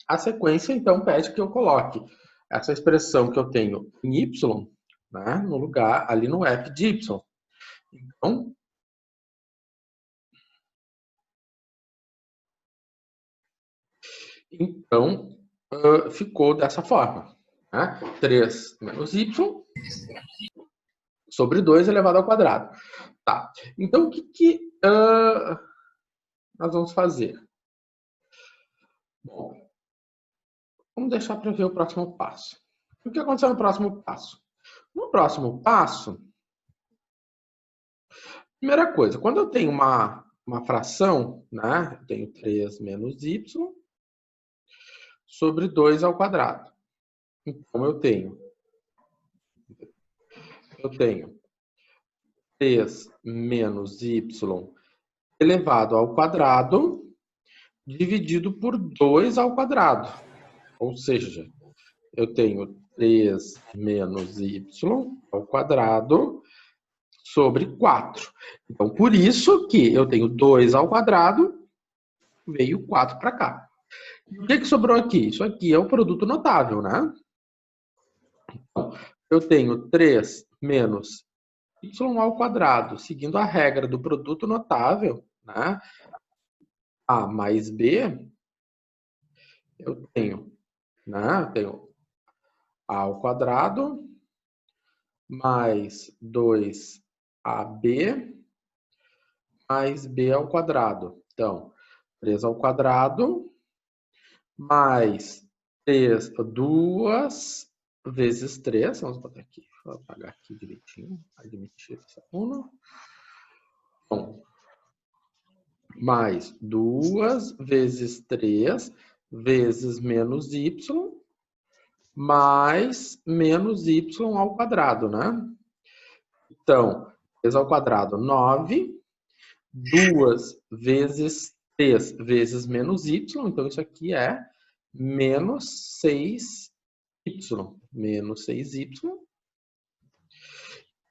A sequência, então, pede que eu coloque essa expressão que eu tenho em y, né, no lugar, ali no f de y. Então, ficou dessa forma. Né? 3 menos y sobre 2 elevado ao quadrado. Tá. Então, o que nós vamos fazer? Bom, vamos deixar para ver o próximo passo. O que aconteceu no próximo passo? No próximo passo, primeira coisa, quando eu tenho uma fração, né, eu tenho 3 menos y sobre 2 ao quadrado. Então, eu tenho 3 menos y elevado ao quadrado dividido por 2 ao quadrado. Ou seja, eu tenho 3 menos y ao quadrado sobre 4. Então, por isso que eu tenho 2 ao quadrado, veio 4 para cá. E o que sobrou aqui? Isso aqui é o produto notável, né? Então, eu tenho 3 menos y ao quadrado, seguindo a regra do produto notável, né? A mais B, eu tenho, né? Eu tenho A ao quadrado mais 2AB mais B ao quadrado. Então, 3 ao quadrado mais 2 vezes 3. Vamos botar aqui, vou apagar aqui direitinho. Admitir essa 1. Bom, mais 2 vezes 3 vezes menos y mais menos y ao quadrado, né? Então, 3 ao quadrado, 9. 2 vezes 3 vezes menos y. Então, isso aqui é menos 6y. Menos 6y.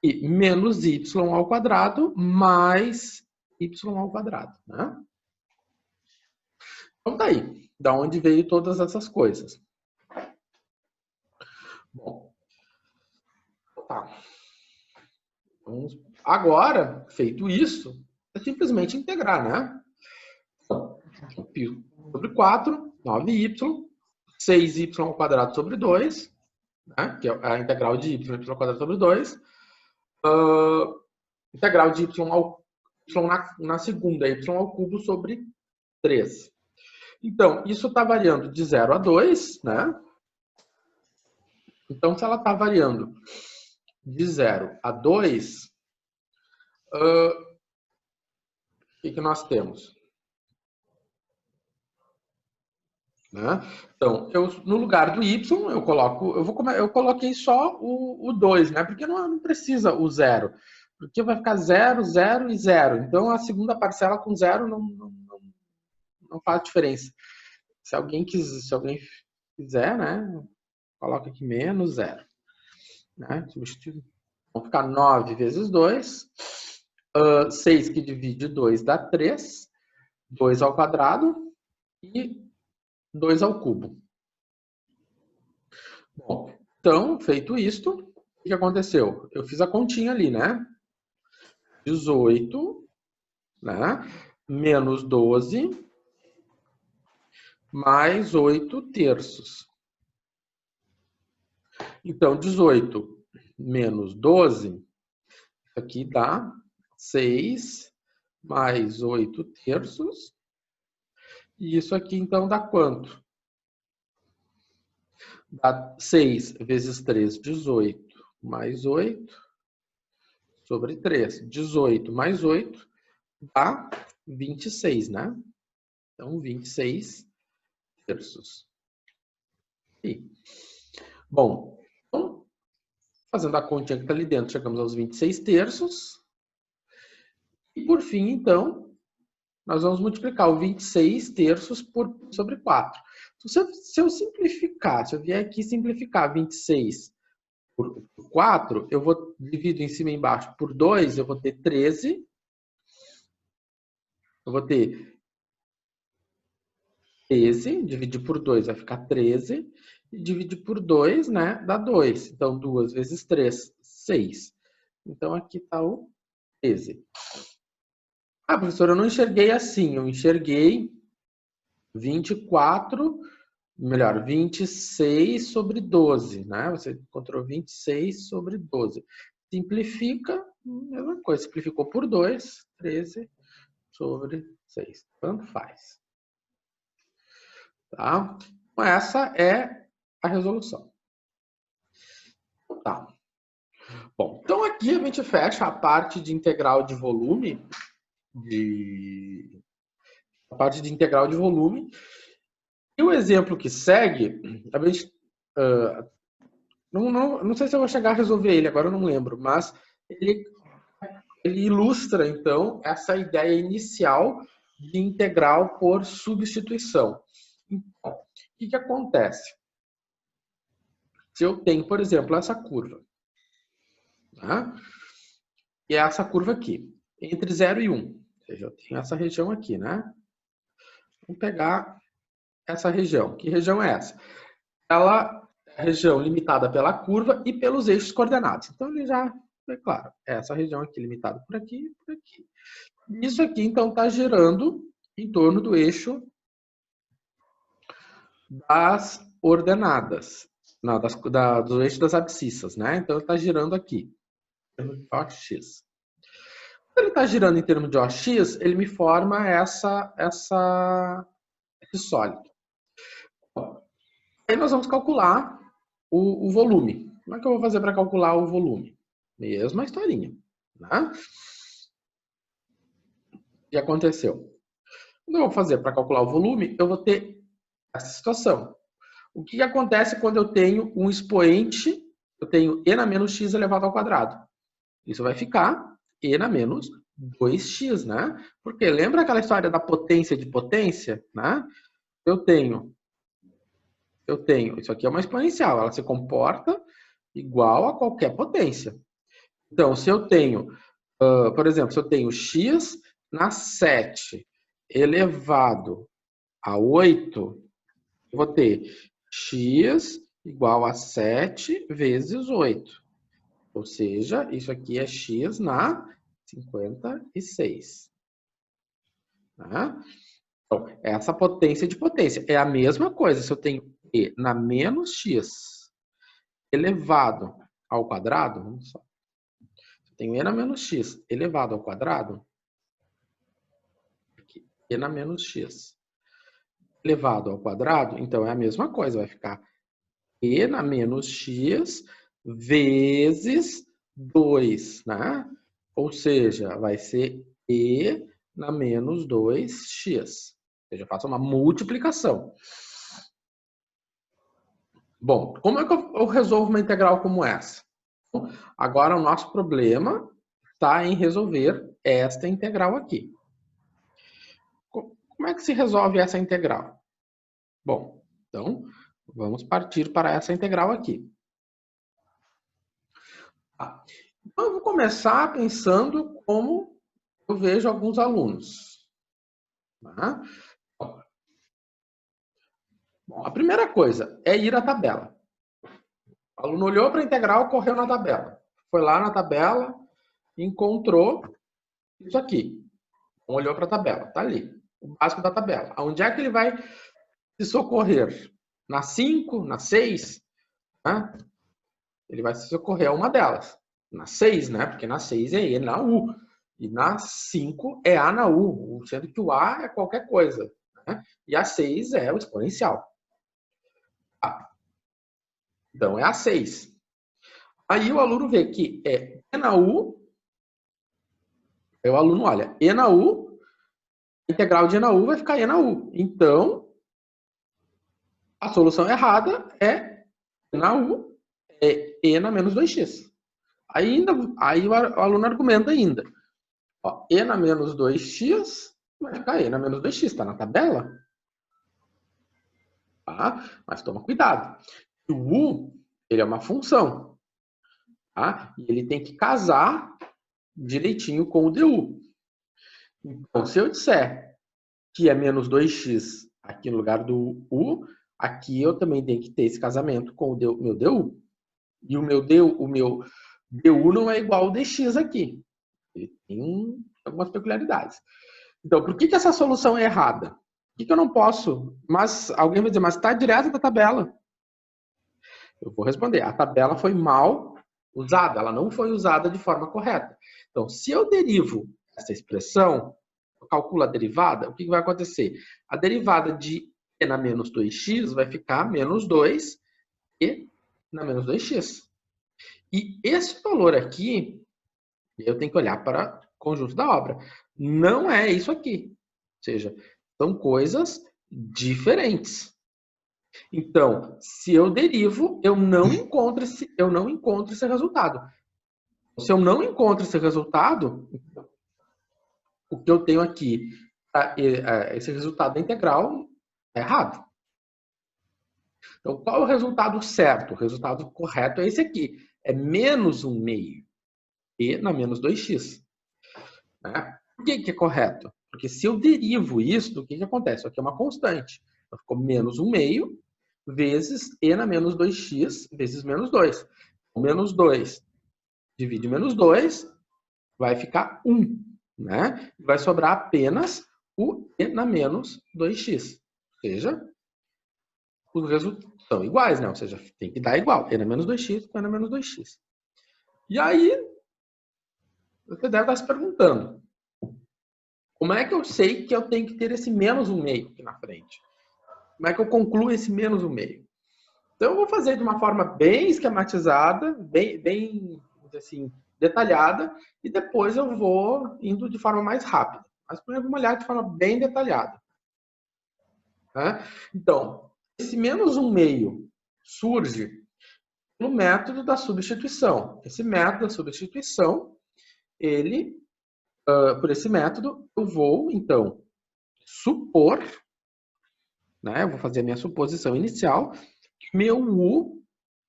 E menos y ao quadrado mais y ao quadrado, né? Então, tá aí. Da onde veio todas essas coisas? Bom, tá. Agora, feito isso, é simplesmente integrar, né? Então, π sobre 4, 9y, 6y ao quadrado sobre 2, né? Que é a integral de y ao quadrado sobre 2. Integral de y ao na segunda, y ao cubo sobre 3. Então, isso está variando de 0 a 2, né? Então, se ela está variando de 0 a 2, o que nós temos? Né? Então, no lugar do y, eu coloquei só o 2, né? Porque não precisa o 0. Porque vai ficar 0, 0 e 0. Então, a segunda parcela com 0 não faz diferença. Se alguém quiser, né? Coloca aqui menos 0. Né? Substitui. Vão ficar 9 vezes 2. 6 que divide 2 dá 3. 2 ao quadrado e 2 ao cubo. Bom, então, feito isto, o que aconteceu? Eu fiz a continha ali, né? 18, né? Menos 12, mais 8 terços. Então, 18 menos 12, aqui dá 6 mais 8 terços. E isso aqui, então, dá quanto? Dá 6 vezes 3, 18, mais 8, sobre 3. 18 mais 8 dá 26, né? Então, 26 terços. E, bom, então, fazendo a continha que está ali dentro, chegamos aos 26 terços. E, por fim, então, nós vamos multiplicar o 26 terços sobre 4. Se eu simplificar, se eu vier aqui simplificar 26 por 4, eu vou dividir em cima e embaixo por 2, eu vou ter 13. Eu vou ter 13, dividir por 2 vai ficar 13, e dividir por 2, né, dá 2. Então, 2 vezes 3, 6. Então, aqui está o 13. Ah, professor, eu não enxerguei assim, eu enxerguei 24, melhor, 26 sobre 12, né? Você encontrou 26 sobre 12. Simplifica, mesma coisa, simplificou por 2, 13 sobre 6. Tanto faz. Tá? Então, essa é a resolução. Tá. Bom, então aqui a gente fecha a parte de integral de volume, E o exemplo que segue, a gente, não sei se eu vou chegar a resolver ele, agora eu não lembro, mas ele ilustra, então, essa ideia inicial de integral por substituição. Então, o que acontece? Se eu tenho, por exemplo, essa curva, tá? E é essa curva aqui, entre 0 e 1. Ou seja, eu tenho essa região aqui, né? Vamos pegar essa região. Que região é essa? Ela é a região limitada pela curva e pelos eixos coordenados. Então, ele já, é claro, essa região aqui limitada por aqui e por aqui. Isso aqui, então, está girando em torno do eixo das ordenadas, não, do eixo das abscissas, né? Então, ele está girando aqui, em termos de OX. Quando ele está girando em termos de OX, ele me forma esse sólido. Aí nós vamos calcular o volume. Como é que eu vou fazer para calcular o volume? Mesma historinha, né? O que aconteceu? Quando eu vou fazer para calcular o volume, eu vou ter essa situação. O que acontece quando eu tenho um expoente, eu tenho e na menos x elevado ao quadrado? Isso vai ficar e na menos 2x, né? Porque lembra aquela história da potência de potência, né? Eu tenho, isso aqui é uma exponencial, ela se comporta igual a qualquer potência. Então, se eu tenho, por exemplo, se eu tenho x na 7 elevado a 8, eu vou ter x igual a 7 vezes 8. Ou seja, isso aqui é x na 56. Tá? Então, essa potência de potência é a mesma coisa. Se eu tenho e na menos x elevado ao quadrado, vamos só. Se eu tenho e na menos x elevado ao quadrado, aqui, e na menos x elevado ao quadrado, então é a mesma coisa. Vai ficar e na menos x vezes 2, né? Ou seja, vai ser e na menos 2x. Ou seja, eu faço uma multiplicação. Bom, como é que eu resolvo uma integral como essa? Agora, o nosso problema está em resolver esta integral aqui. Como é que se resolve essa integral? Bom, então, vamos partir para essa integral aqui. Então, eu vou começar pensando como eu vejo alguns alunos. Tá? Bom, a primeira coisa é ir à tabela. O aluno olhou para a integral, correu na tabela. Foi lá na tabela, encontrou isso aqui. Olhou para a tabela, tá ali. O básico da tabela. Onde é que ele vai se socorrer? Na 5, na 6? Né? Ele vai se socorrer a uma delas. Na 6, né? Porque na 6 é E na U. E na 5 é A na U. Sendo que o A é qualquer coisa. Né? E a 6 é o exponencial. Ah, então é a 6. Aí o aluno vê que é E na U. Aí o aluno olha, E na U, a integral de E na U vai ficar E na U. Então, a solução errada é E na U, é E na menos 2x. Aí o aluno argumenta ainda. Ó, E na menos 2x vai ficar E na menos 2x, está na tabela. Tá? Mas toma cuidado. O U, ele é uma função. Tá? E ele tem que casar direitinho com o DU. Então, se eu disser que é menos 2x Aqui no lugar do U, aqui eu também tenho que ter esse casamento com o meu DU. E o meu DU não é igual ao DX aqui. Ele tem algumas peculiaridades. Então, por que essa solução é errada? Por que eu não posso? Mas alguém vai dizer, mas está direto da tabela. Eu vou responder, a tabela foi mal usada, ela não foi usada de forma correta. Então, se eu derivo essa expressão, eu calculo a derivada, o que vai acontecer? A derivada de e na menos 2x vai ficar menos 2 e na menos 2x. E esse valor aqui, eu tenho que olhar para o conjunto da obra. Não é isso aqui. Ou seja, são coisas diferentes. Então, se eu derivo, eu não encontro esse resultado. Se eu não encontro esse resultado, o que eu tenho aqui, esse resultado da integral, é errado. Então, qual é o resultado certo? O resultado correto é esse aqui. É menos 1/2 e na menos 2x. Né? Por que é correto? Porque se eu derivo isso, o que acontece? Isso aqui é uma constante. Então, ficou menos 1/2 vezes e na menos 2x vezes menos 2. O menos 2 divide menos 2, vai ficar 1. Né? Vai sobrar apenas o e na menos 2x. Ou seja, os resultados são iguais, né? Ou seja, tem que dar igual. E na menos 2x com e na menos 2x. E aí, você deve estar se perguntando, como é que eu sei que eu tenho que ter esse menos 1/2 aqui na frente? Como é que eu concluo esse menos 1/2? Então, eu vou fazer de uma forma bem esquematizada, bem assim, detalhada, e depois eu vou indo de forma mais rápida. Mas primeiro vamos olhar de forma bem detalhada. Tá? Então, esse menos 1/2 surge no método da substituição. Esse método da substituição, por esse método, eu vou, então, supor, né, eu vou fazer a minha suposição inicial, que meu U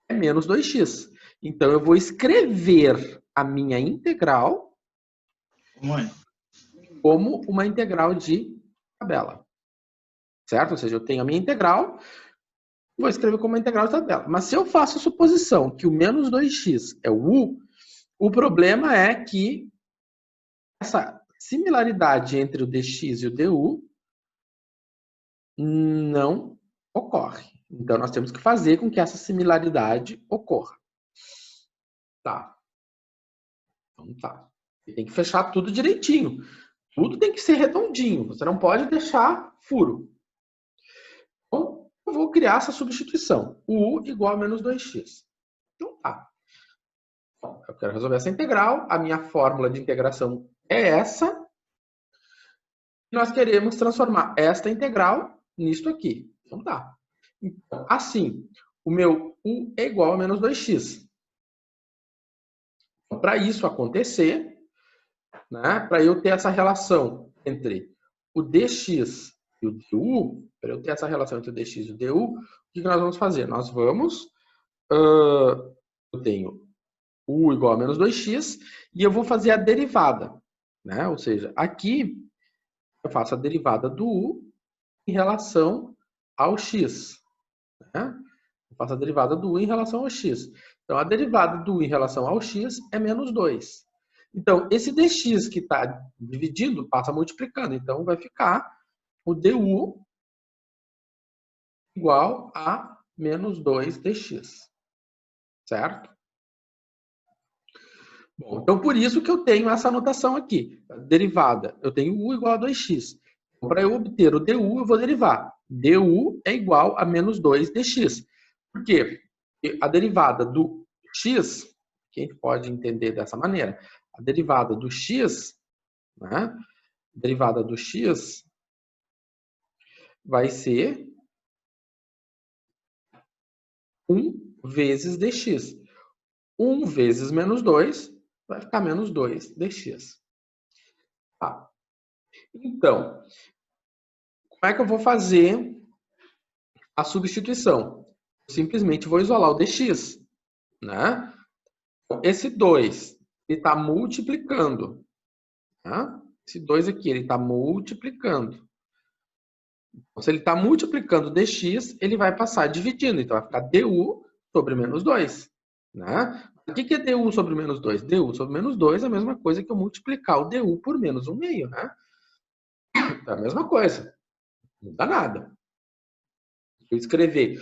é menos 2x. Então, eu vou escrever a minha integral como uma integral de tabela. Certo? Ou seja, eu tenho a minha integral, vou escrever como uma integral de tabela. Mas se eu faço a suposição que o menos 2x é o U, o problema é que essa similaridade entre o dx e o du não ocorre. Então, nós temos que fazer com que essa similaridade ocorra. Tá. Então, tá. E tem que fechar tudo direitinho. Tudo tem que ser redondinho. Você não pode deixar furo. Então, eu vou criar essa substituição. U igual a menos 2x. Então, tá. Bom, eu quero resolver essa integral. A minha fórmula de integração é essa. Nós queremos transformar esta integral nisto aqui. Então, tá. Então, assim, o meu U é igual a menos 2x. Então, para isso acontecer, né, para eu ter essa relação entre o dx e o du, para eu ter essa relação entre o dx e o du, o que nós vamos fazer? Nós vamos, eu tenho U igual a menos 2x, e eu vou fazer a derivada. Né? Ou seja, aqui eu faço a derivada do U em relação ao x. Né? Eu faço a derivada do U em relação ao x. Então, a derivada do U em relação ao x é menos 2. Então, esse dx que está dividindo passa multiplicando. Então, vai ficar o du igual a menos 2 dx. Certo? Bom, então, por isso que eu tenho essa anotação aqui. Derivada, eu tenho U igual a 2x. Então, para eu obter o du, eu vou derivar. Du é igual a menos 2 dx. Por quê? Porque a derivada do x, que a gente pode entender dessa maneira, a derivada do x, né? A derivada do x vai ser 1 vezes dx. 1 vezes menos 2 vai ficar menos 2 dx. Tá. Então, como é que eu vou fazer a substituição? Eu simplesmente vou isolar o dx. Né? Esse 2 está multiplicando. Tá? Esse 2 aqui ele está multiplicando Então, se ele está multiplicando dx, ele vai passar dividindo. Então, vai ficar du sobre menos 2. Né? O que é du sobre menos 2? Du sobre menos 2 é a mesma coisa que eu multiplicar o du por menos 1 meio. Né? É a mesma coisa. Não dá nada. Eu escrever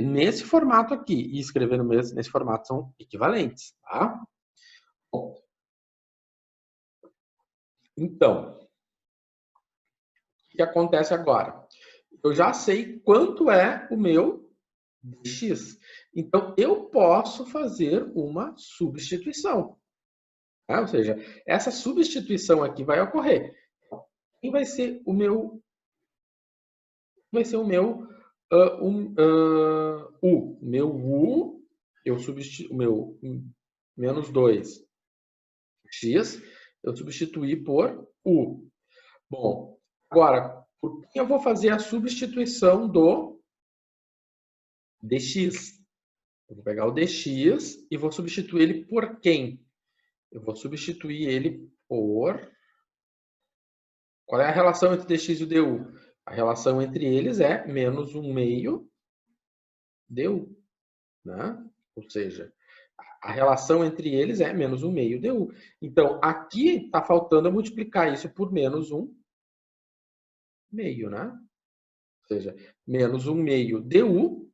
nesse formato aqui e escrever nesse formato são equivalentes. Tá? Bom, então, o que acontece agora? Eu já sei quanto é o meu dx. Então, eu posso fazer uma substituição. Tá? Ou seja, essa substituição aqui vai ocorrer. Quem vai ser o meu... Vai ser o meu u. Meu u, eu substituo... O meu menos 2x, eu substituí por u. Bom, agora, por que eu vou fazer a substituição do dx? Eu vou pegar o dx e vou substituir ele por quem? Eu vou substituir ele por... Qual é a relação entre dx e o du? A relação entre eles é menos 1 meio du. Né? Ou seja, a relação entre eles é menos 1 meio du. Então, aqui está faltando eu multiplicar isso por menos 1 meio. Né? Ou seja, menos 1 meio du,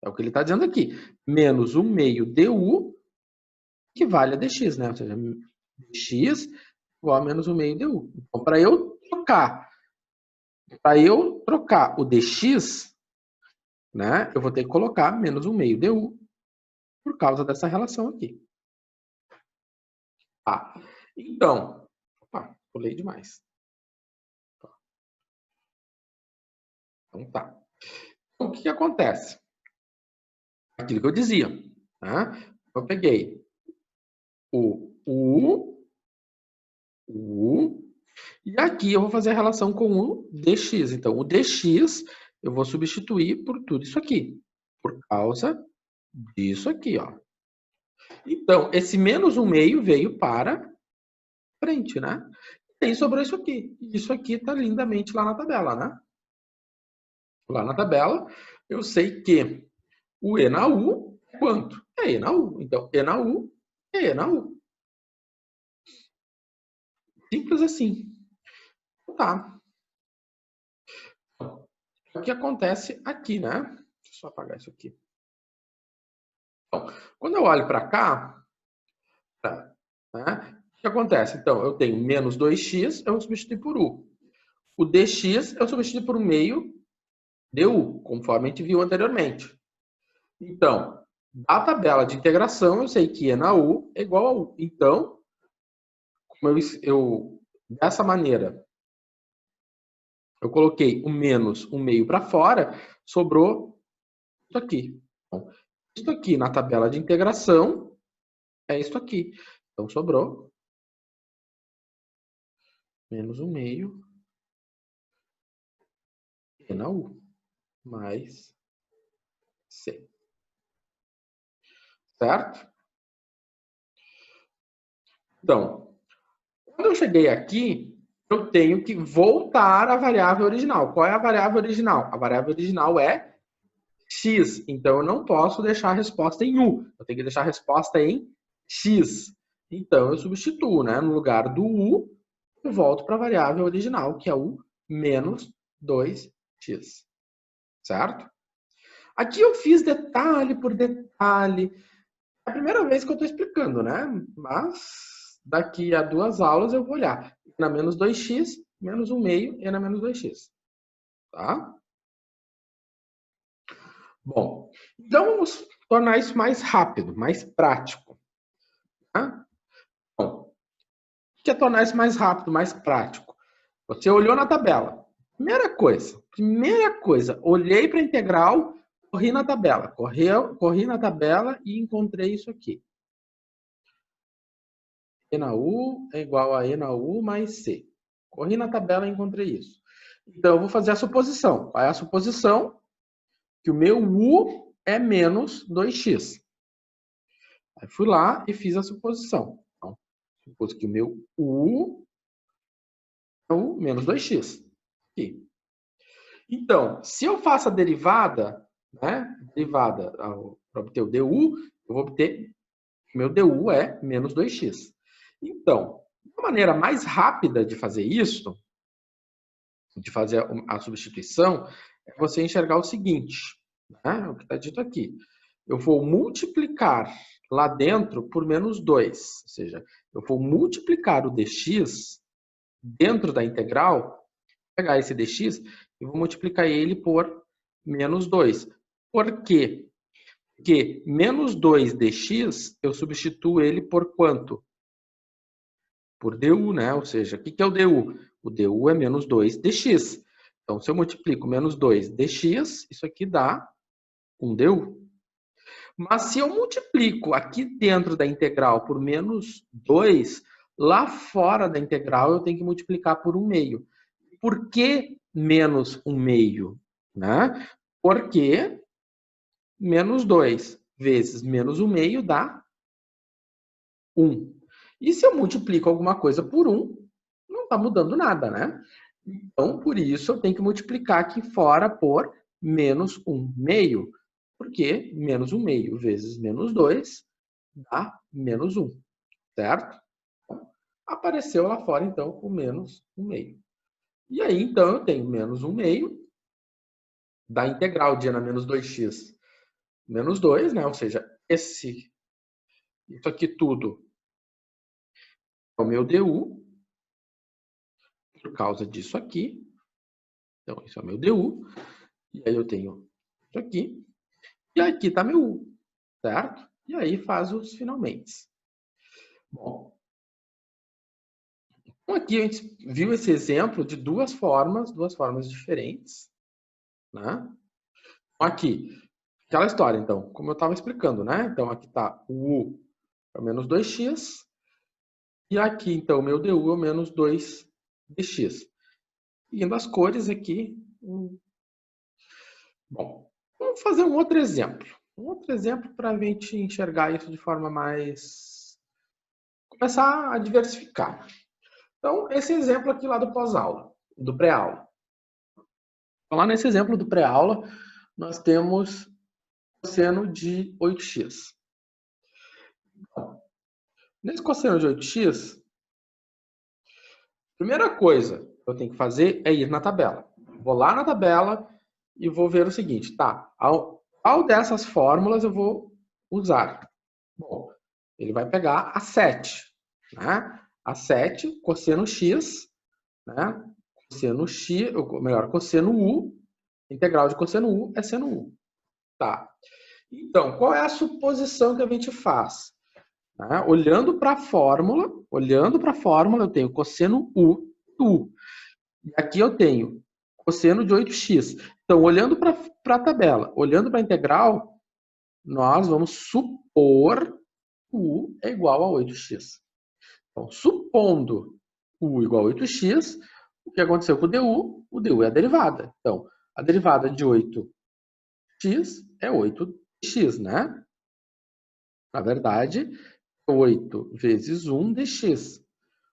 é o que ele está dizendo aqui. Menos 1 meio du equivale a dx, né? Ou seja, dx igual a menos 1 meio du. Então, para eu trocar o dx, né, eu vou ter que colocar menos 1 meio du por causa dessa relação aqui. Tá. Então, opa, pulei demais. Então tá. Então, o que acontece? Aquilo que eu dizia. Né? Eu peguei o U, e aqui eu vou fazer a relação com o dx. Então, o dx eu vou substituir por tudo isso aqui. Por causa disso aqui, ó. Então, esse menos 1 meio veio para frente, né? E aí sobrou isso aqui. Isso aqui está lindamente lá na tabela, né? Lá na tabela, eu sei que o E na U é quanto? É E na U. Então, E na U é E na U. Simples assim. Tá. O que acontece aqui, né? Deixa eu só apagar isso aqui. Então, quando eu olho para cá, né? O que acontece? Então, eu tenho menos 2x, eu vou substituir por u. O dx eu substituo por 1 meio du, conforme a gente viu anteriormente. Então, da tabela de integração, eu sei que E na U é igual a U. Então, dessa maneira, eu coloquei o menos 1 meio para fora, sobrou isso aqui. Então, isso aqui na tabela de integração é isso aqui. Então, sobrou menos 1 meio E na U, mais C. Certo? Então, quando eu cheguei aqui, eu tenho que voltar à variável original. Qual é a variável original? A variável original é x. Então, eu não posso deixar a resposta em u. Eu tenho que deixar a resposta em x. Então, eu substituo, né? No lugar do u, eu volto para a variável original, que é u menos 2x. Certo? Aqui eu fiz detalhe por detalhe. É a primeira vez que eu estou explicando, né? Mas daqui a 2 aulas eu vou olhar. E na menos 2x, menos 1 meio e na menos 2x. Tá? Bom, então vamos tornar isso mais rápido, mais prático. Tá? Bom, o que é tornar isso mais rápido, mais prático? Você olhou na tabela. Primeira coisa, olhei para a integral, corri na tabela. Corri na tabela e encontrei isso aqui. E na U é igual a E na U mais C. Corri na tabela e encontrei isso. Então, eu vou fazer a suposição. Qual é a suposição? Que o meu U é menos 2x. Aí fui lá e fiz a suposição. Então, supus que o meu U é o menos 2x. Aqui. Então, se eu faço a derivada, né? Derivada para obter o DU, eu vou obter, meu DU é menos 2x. Então, uma maneira mais rápida de fazer isso, de fazer a substituição, é você enxergar o seguinte, né? O que está dito aqui. Eu vou multiplicar lá dentro por menos 2, ou seja, eu vou multiplicar o dx dentro da integral, pegar esse dx e vou multiplicar ele por menos 2. Por quê? Porque menos 2 dx, eu substituo ele por quanto? Por du, né? Ou seja, o que é o du? O du é menos 2 dx. Então, se eu multiplico menos 2 dx, isso aqui dá 1 du. Mas se eu multiplico aqui dentro da integral por menos 2, lá fora da integral eu tenho que multiplicar por 1 meio. Por que menos 1 meio? Né? Porque menos 2 vezes menos 1 meio dá 1. E se eu multiplico alguma coisa por 1, não está mudando nada, né? Então, por isso, eu tenho que multiplicar aqui fora por menos 1 meio. Porque menos 1 meio vezes menos 2 dá menos 1, certo? Apareceu lá fora, então, o menos 1 meio. E aí, então, eu tenho menos 1 meio da integral de n a menos 2x menos 2, né? Ou seja, isso aqui tudo é o meu du, por causa disso aqui. Então, isso é o meu du. E aí eu tenho isso aqui. E aqui está meu u, certo? E aí faz os finalmente. Bom, então aqui a gente viu esse exemplo de duas formas diferentes, né? Aqui, aquela história, então, como eu estava explicando, né? Então, aqui está o u é o menos 2x, e aqui, então, o meu du é o menos 2 dx. Seguindo as cores aqui. Bom, vamos fazer um outro exemplo. Um outro exemplo para a gente enxergar isso de forma mais... começar a diversificar. Então, esse exemplo aqui lá do pós-aula, do pré-aula. Então, lá nesse exemplo do pré-aula, nós temos cosseno de 8x. Então, nesse cosseno de 8x, primeira coisa que eu tenho que fazer é ir na tabela. Vou lá na tabela e vou ver o seguinte, tá? Qual dessas fórmulas eu vou usar? Bom, ele vai pegar a 7, né? A 7, cosseno x, né? Cosseno x, ou melhor, cosseno u, integral de cosseno u é seno u. Tá. Então, qual é a suposição que a gente faz? Né? Olhando para a fórmula, eu tenho cosseno u, u. E aqui eu tenho cosseno de 8x. Então, olhando para a tabela, olhando para a integral, nós vamos supor que u é igual a 8x. Então, supondo u igual a 8x, o que aconteceu com o du? O du é a derivada. Então, a derivada de 8x é 8x, né? Na verdade, 8 vezes 1 dx.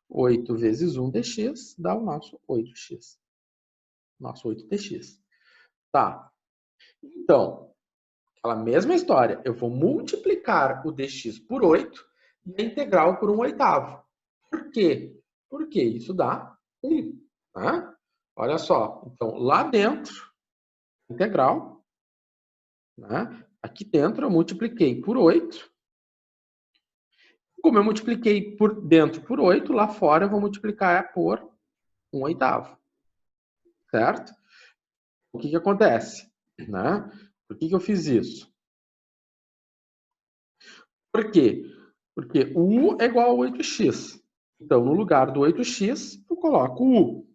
8 vezes 1 dx dá o nosso 8x. Nosso 8dx. Tá. Então, aquela mesma história. Eu vou multiplicar o dx por 8 e a integral por 1/8. Por quê? Porque isso dá 1. Tá? Olha só. Então, lá dentro, integral, né? Aqui dentro eu multipliquei por 8. Como eu multipliquei por dentro por 8, lá fora eu vou multiplicar por 1/8. Certo? O que acontece? Né? Por que eu fiz isso? Por quê? Porque o u é igual a 8x. Então, no lugar do 8x, eu coloco o u.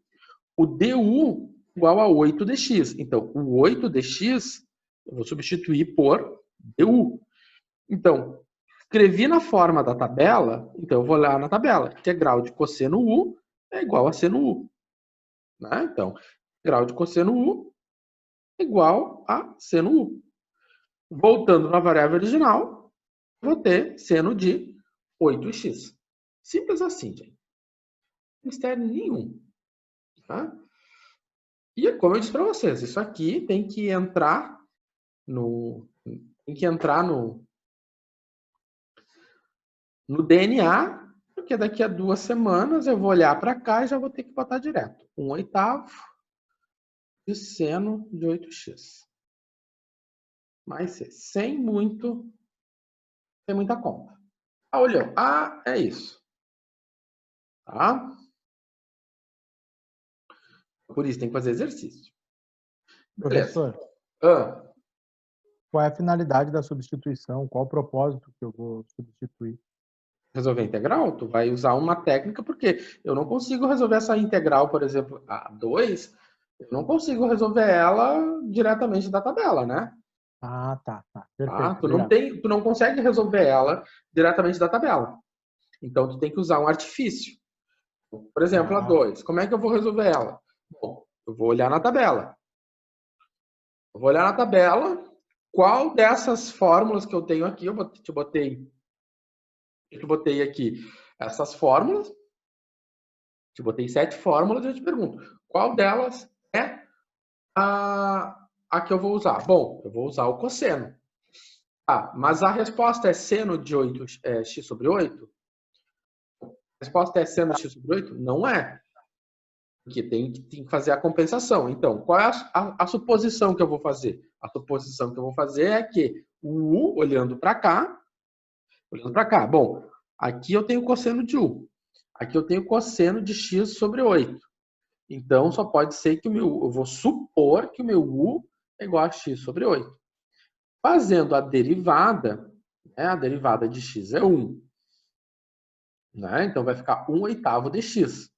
O du igual a 8dx. Então, o 8dx eu vou substituir por du. Então, escrevi na forma da tabela, então eu vou lá na tabela. Integral de cosseno u é igual a seno u. Né? Então, integral de cosseno u é igual a seno u. Voltando na variável original, vou ter seno de 8x. Simples assim, gente. Mistério nenhum. Tá? E como eu disse para vocês, isso aqui tem que entrar no DNA, porque daqui a 2 semanas eu vou olhar para cá e já vou ter que botar direto. 1/8 de seno de 8x. Mais C. Sem muita conta. Olhou. É isso. Tá? Por isso tem que fazer exercício. Beleza. Professor, qual é a finalidade da substituição? Qual o propósito que eu vou substituir? Resolver integral, tu vai usar uma técnica, porque eu não consigo resolver essa integral, por exemplo, a 2, eu não consigo resolver ela diretamente da tabela, né? Tá. Perfeito. Tu não consegue resolver ela diretamente da tabela. Então, tu tem que usar um artifício. Por exemplo, a 2. Como é que eu vou resolver ela? Bom, eu vou olhar na tabela. Eu vou olhar na tabela qual dessas fórmulas que eu tenho aqui, eu botei aqui essas fórmulas, te botei 7 fórmulas e eu te pergunto, qual delas é a que eu vou usar? Bom, eu vou usar o cosseno. Mas a resposta é seno de 8, x sobre 8? A resposta é seno de x sobre 8? Não é. Porque tem que fazer a compensação. Então, qual é a suposição que eu vou fazer? A suposição que eu vou fazer é que o U, olhando para cá, bom, aqui eu tenho cosseno de U. Aqui eu tenho cosseno de x sobre 8. Então, só pode ser que eu vou supor que o meu U é igual a x sobre 8. Fazendo a derivada, né, a derivada de x é 1. Né? Então, vai ficar 1/8 de x.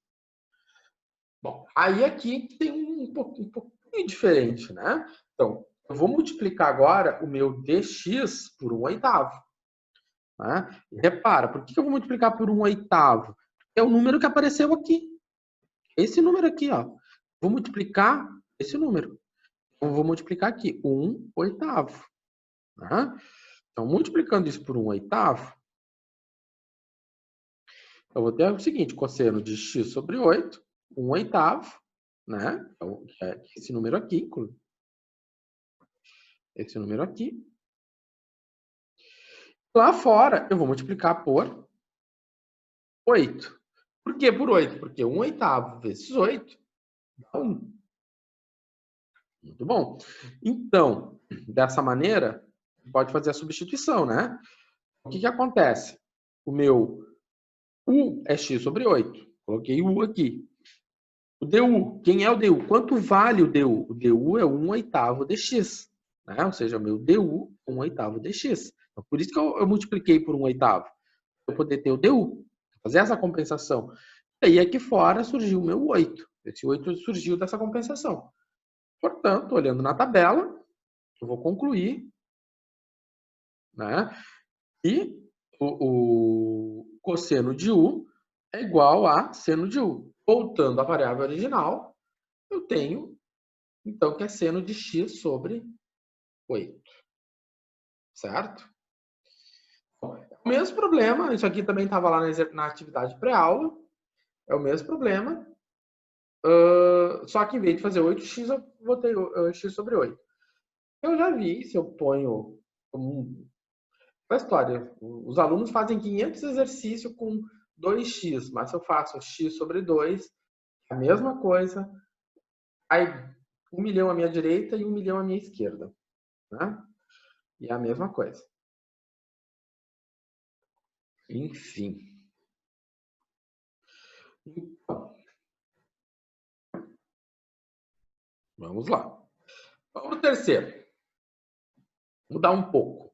Bom, aí aqui tem um pouquinho diferente, né? Então, eu vou multiplicar agora o meu dx por 1/8. Né? E repara, por que eu vou multiplicar por 1/8? É o número que apareceu aqui. Esse número aqui, ó. Vou multiplicar esse número. Então, vou multiplicar aqui, 1/8. Né? Então, multiplicando isso por 1/8, eu vou ter o seguinte, cosseno de x sobre 8, 1/8, né? Então, é esse número aqui, inclusive. Esse número aqui. Lá fora, eu vou multiplicar por 8. Por que por 8? Porque 1/8 vezes 8 dá 1. Muito bom. Então, dessa maneira, pode fazer a substituição, né? O que acontece? O meu U é x sobre 8. Coloquei o U aqui. O DU, quem é o DU? Quanto vale o DU? O DU é 1/8 de x. Né? Ou seja, o meu DU é 1/8 de x. Então, por isso que eu multipliquei por 1/8. Para eu poder ter o DU. Fazer essa compensação. E aí aqui fora surgiu o meu 8. Esse 8 surgiu dessa compensação. Portanto, olhando na tabela, eu vou concluir, né? E o cosseno de U é igual a seno de U. Voltando à variável original, eu tenho, então, que é seno de x sobre 8. Certo? Bom, é o mesmo problema, isso aqui também estava lá na atividade pré-aula, é o mesmo problema, só que em vez de fazer 8x, eu botei x sobre 8. Eu já vi, se eu ponho a história, os alunos fazem 500 exercícios com 2x, mas se eu faço x sobre 2, é a mesma coisa, aí 1 milhão à minha direita e 1 milhão à minha esquerda. Né? E é a mesma coisa. Enfim. Então, vamos lá. Vamos para o terceiro. Mudar um pouco.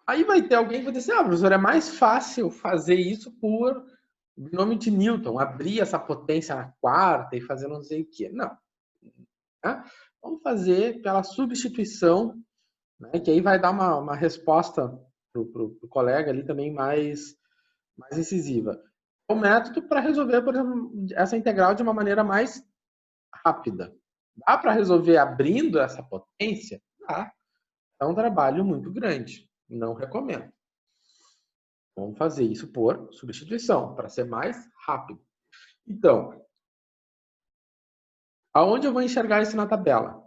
Aí vai ter alguém que vai dizer assim, professor, é mais fácil fazer isso por binômio de Newton, abrir essa potência na quarta e fazer não sei o quê. Não. Né? Vamos fazer pela substituição, né? Que aí vai dar uma resposta para o colega ali também mais incisiva. O método para resolver, por exemplo, essa integral de uma maneira mais rápida. Dá para resolver abrindo essa potência? Dá. É um trabalho muito grande. Não recomendo. Vamos fazer isso por substituição, para ser mais rápido. Então, Aonde eu vou enxergar isso na tabela?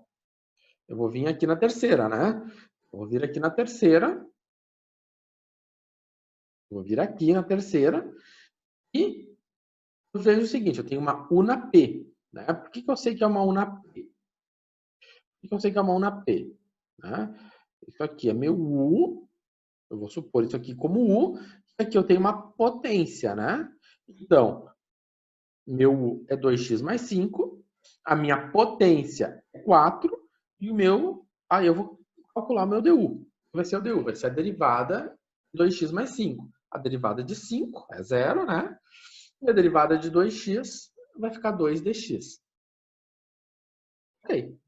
Eu vou vir aqui na terceira, né? Vou vir aqui na terceira. Vou vir aqui na terceira. E eu vejo o seguinte, eu tenho uma U na P. Né? Por que eu sei que é uma U na P? Por que eu sei que é uma U na P? Né? Isso aqui é meu U. Eu vou supor isso aqui como U. Aqui eu tenho uma potência, né? Então, meu U é 2x mais 5. A minha potência é 4. E o meu... Aí eu vou calcular o meu DU. Vai ser o DU, vai ser a derivada de 2x mais 5. A derivada de 5 é 0, né? E a derivada de 2x vai ficar 2dx. Ok.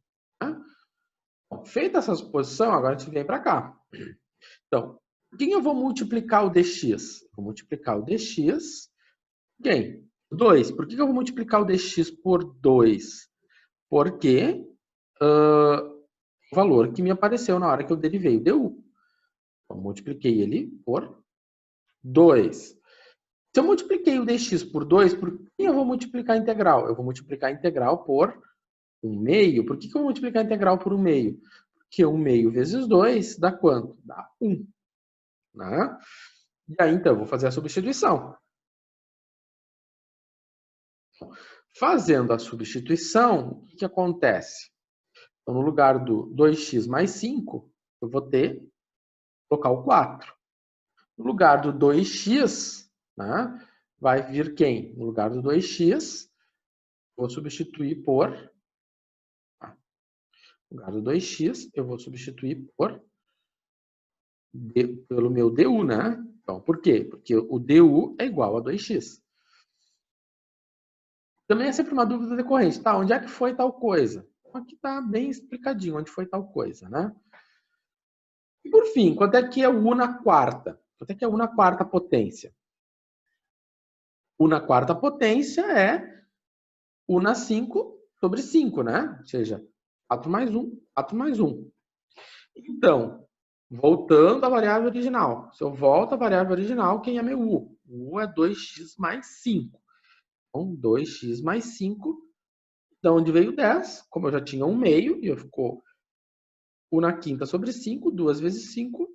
Né? Bom, feita essa suposição, agora a gente vem para cá. Então, quem eu vou multiplicar o dx? Vou multiplicar o dx. Quem? 2. Por que eu vou multiplicar o dx por 2? Porque o valor que me apareceu na hora que eu derivei o du. Então, multipliquei ele por 2. Se eu multipliquei o dx por 2, por que eu vou multiplicar a integral? Eu vou multiplicar a integral por 1/2. Por que eu vou multiplicar a integral por 1/2? Porque 1/2 vezes 2 dá quanto? Dá 1. Né? E aí, então, eu vou fazer a substituição. Fazendo a substituição, o que acontece? Então, no lugar do 2x mais 5, eu vou colocar o 4. No lugar do 2x, né, vai vir quem? No lugar do 2x, vou substituir por... No lugar do 2x, eu vou substituir pelo meu du, né? Então, por quê? Porque o du é igual a 2x. Também é sempre uma dúvida decorrente. Tá, onde é que foi tal coisa? Aqui está bem explicadinho onde foi tal coisa, né? E por fim, quanto é que é o U na quarta? Quanto é que é U na quarta potência? U na quarta potência é U na 5 sobre 5, né? Ou seja, 4 mais 1, 4 mais 1. Então, voltando à variável original. Se eu volto à variável original, quem é meu U? O U é 2x mais 5. Então, 2x mais 5. De onde veio 10? Como eu já tinha 1/2, e eu ficou U na quinta sobre 5, 2 vezes 5,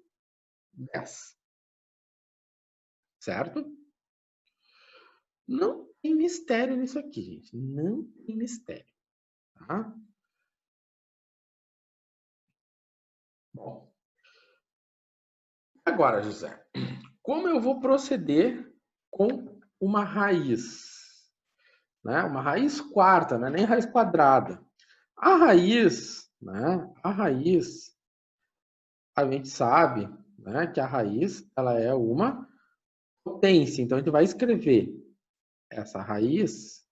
10. Certo? Não tem mistério nisso aqui, gente. Não tem mistério. Tá? Bom. Agora, José, como eu vou proceder com uma raiz? Né? Uma raiz quarta, não é nem raiz quadrada. A raiz, né? A raiz, a gente sabe, né, que a raiz ela é uma potência. Então, a gente vai escrever essa raiz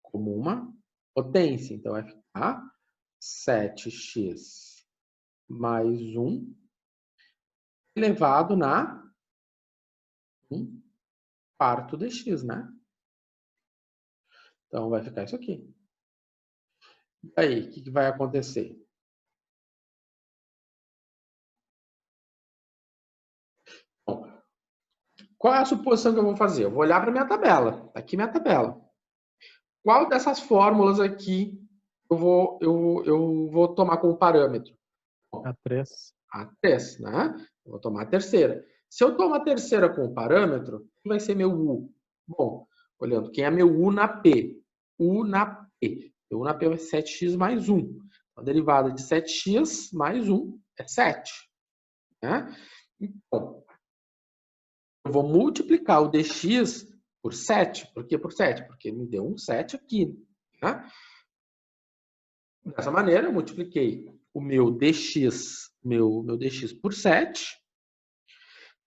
como uma potência. Então, vai ficar 7x mais 1 elevado na 1 quarto de x, né? Então, vai ficar isso aqui. E aí, o que vai acontecer? Bom, qual é a suposição que eu vou fazer? Eu vou olhar para minha tabela. Tá aqui minha tabela. Qual dessas fórmulas aqui eu vou tomar como parâmetro? A 3. A 3, né? Eu vou tomar a terceira. Se eu tomar a terceira como parâmetro, quem vai ser meu U? Bom, olhando, quem é meu U na P? U na P. U na P vai ser 7x mais 1. A derivada de 7x mais 1 é 7. Né? Então, eu vou multiplicar o dx por 7. Por que por 7? Porque me deu um 7 aqui. Né? Dessa maneira, eu multipliquei o meu dx, meu dx por 7.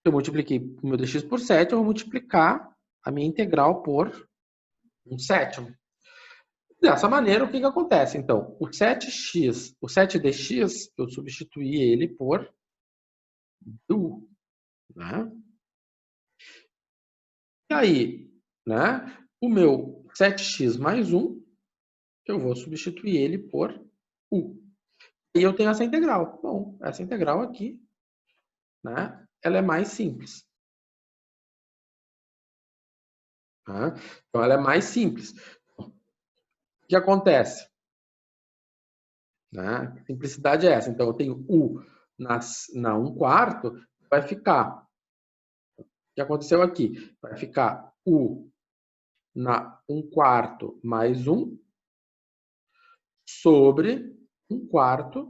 Eu multipliquei o meu dx por 7, eu vou multiplicar a minha integral por 1/7. Dessa maneira, o que acontece? Então, o 7x, o 7dx, eu substituí ele por du. Né? E aí, né, o meu 7x mais 1, eu vou substituir ele por u. E eu tenho essa integral. Bom, essa integral aqui, né, ela é mais simples. Tá? Então, ela é mais simples. O que acontece? né? Simplicidade é essa. Então, eu tenho U na 1/4, vai ficar... O que aconteceu aqui? Vai ficar U na 1/4 mais 1 sobre 1/4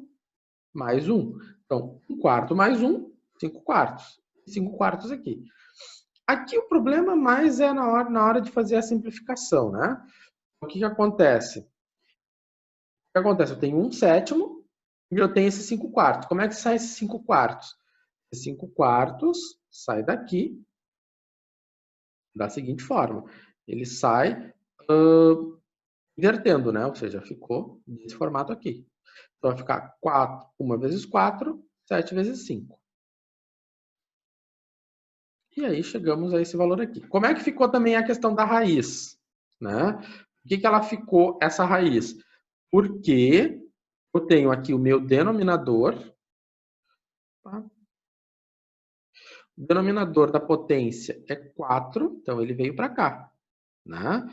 mais 1. Então, 1/4 mais 1, 5/4. 5/4 aqui. Aqui o problema mais é na hora de fazer a simplificação, né? O que acontece? O que acontece? Eu tenho 1/7 e eu tenho esses 5/4. Como é que sai esses 5/4? Esses 5/4 sai daqui da seguinte forma. Ele sai invertendo, né? Ou seja, ficou nesse formato aqui. Então, vai ficar 1 vezes 4, 7 vezes 5. E aí chegamos a esse valor aqui. Como é que ficou também a questão da raiz? Né? Por que ela ficou essa raiz? Porque eu tenho aqui o meu denominador. Tá? O denominador da potência é 4, então ele veio para cá. Né?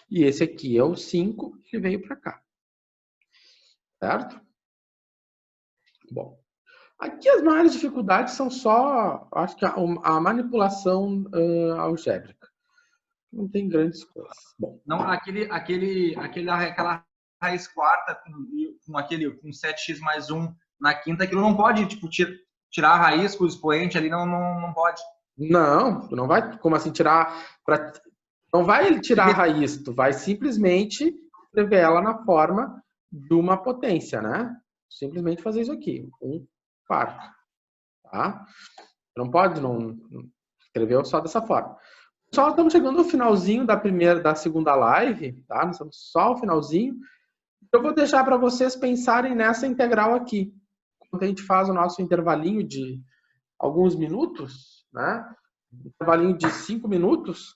E esse aqui é o 5, ele veio para cá. Certo? Bom, aqui as maiores dificuldades são só, acho que a manipulação algébrica. Não tem grandes coisas. Bom, não, aquela raiz quarta com 7x mais 1 na quinta, aquilo não pode, tipo, tirar a raiz com o expoente ali, não pode. Não, tu não vai, como assim, não vai tirar a raiz, tu vai simplesmente escrever ela na forma de uma potência, né? Simplesmente fazer isso aqui, 1/4, tá? Não pode não escrever só dessa forma. Só estamos chegando ao finalzinho da segunda live, tá? Nós estamos só ao finalzinho. Eu vou deixar para vocês pensarem nessa integral aqui. Quando a gente faz o nosso intervalinho de alguns minutos, né? Intervalinho de 5 minutos,